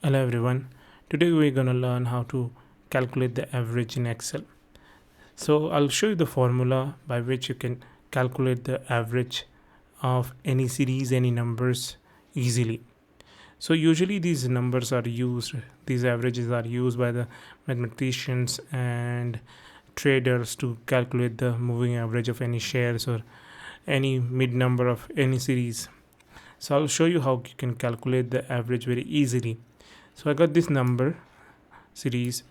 Hello everyone. Today we're going to learn how to calculate the average in Excel. So I'll show you the formula by which you can calculate the average of any series, any numbers easily. So usually these averages are used by the mathematicians and traders to calculate the moving average of any shares or any mid number of any series. So I'll show you how you can calculate the average very easily. So I got this number series,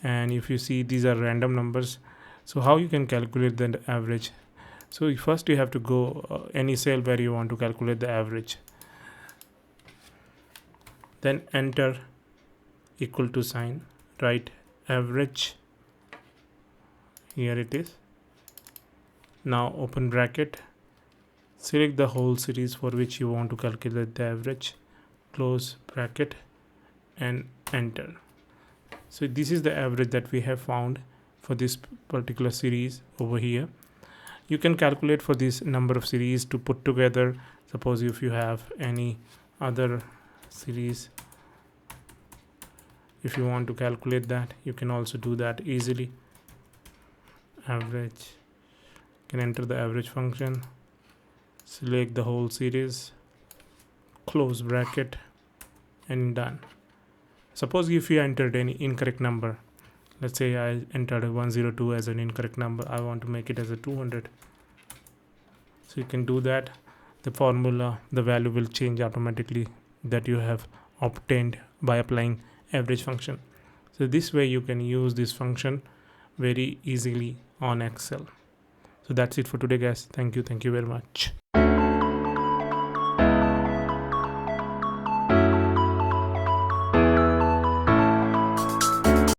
and if you see, these are random numbers. So how you can calculate the average? So first you have to go any cell where you want to calculate the average, then enter equal to sign, write average. Here it is. Now open bracket, select the whole series for which you want to calculate the average, close bracket and enter. So this is the average that we have found for this particular series over here. You can calculate for this number of series to put together. Suppose if you have any other series, if you want to calculate that, you can also do that easily. Average, you can enter the average function, select the whole series, close bracket and done. Suppose if you entered any incorrect number, let's say I entered a 102 as an incorrect number, I want to make it as a 200. So you can do that. The formula, the value will change automatically that you have obtained by applying average function. So this way you can use this function very easily on Excel. So that's it for today guys. Thank you very much.